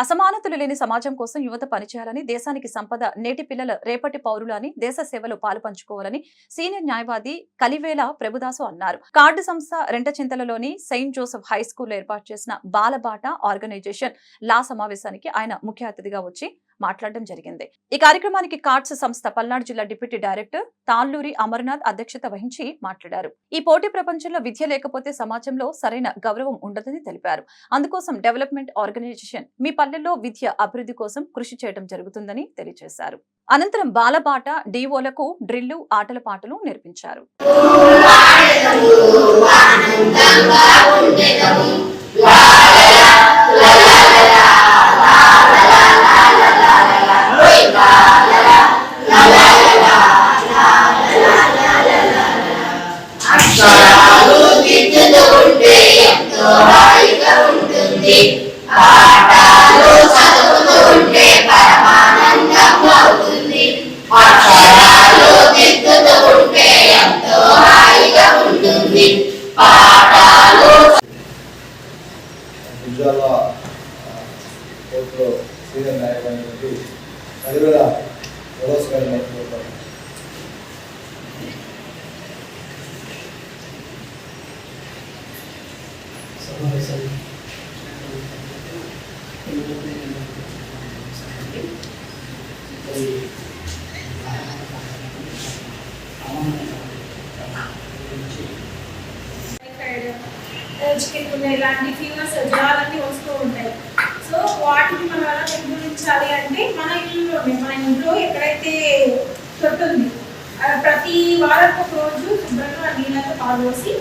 అసమానతలు లేని సమాజం కోసం యువత పనిచేయాలని, దేశానికి సంపద, నేటి పిల్లల రేపటి పౌరులు అని, దేశ సేవలో పాలుపంచుకోవాలని సీనియర్ న్యాయవాది కలివేల ప్రభుదాసు అన్నారు. కార్డు సంస్థ రెంటచింతలలోని సెయింట్ జోసెఫ్ హై స్కూల్లో ఏర్పాటు చేసిన బాలబాట ఆర్గనైజేషన్ లా సమావేశానికి ఆయన ముఖ్య అతిథిగా వచ్చి మాట్లాడడం జరిగింది. ఈ కార్యక్రమానికి కార్డ్స్ సంస్థ పల్నాడు జిల్లా డిప్యూటీ డైరెక్టర్ తాళ్లూరి అమర్నాథ్ అధ్యక్షత వహించి మాట్లాడారు. ఈ పోటీ ప్రపంచంలో విద్య లేకపోతే సమాజంలో సరైన గౌరవం ఉండదని తెలిపారు. అందుకోసం డెవలప్మెంట్ ఆర్గనైజేషన్ మీ పల్లెల్లో విద్య అభివృద్ధి కోసం కృషి చేయడం జరుగుతుందని తెలియజేశారు. అనంతరం బాలబాట డిఓలకు డ్రిల్లు, ఆటల పాటలు నేర్పించారు. సీనియర్ న్యాయవాది కలివేల ప్రభుదాసు గారు మాట్లాడుతున్నారు. ఇలాంటి ఫీవర్స్ జ్వరాలన్నీ వస్తూ ఉంటాయి. సో వాటిని మనం ఎలా నిర్మూలించాలి అంటే మన ఇంట్లో ఎక్కడైతే తొట్టు ఉంది ప్రతి వారం ఒక రోజు శుభ్రంగా నీళ్ళతో పాల్పోసి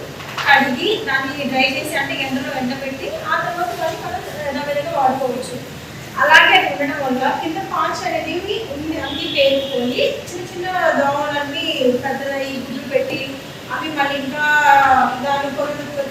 కడిగి దాన్ని డ్రై చేసి అంటే ఎండలో ఎండబెట్టి ఆ తర్వాత మనం యథావిధిగా వాడుకోవచ్చు. అలాగే అది ఉండడం వల్ల కింద పాంచ్ అనేది అన్ని పేరుకొని చిన్న చిన్న దోమలన్నీ పెద్దదై గుడ్లు పెట్టి అవి మళ్ళీ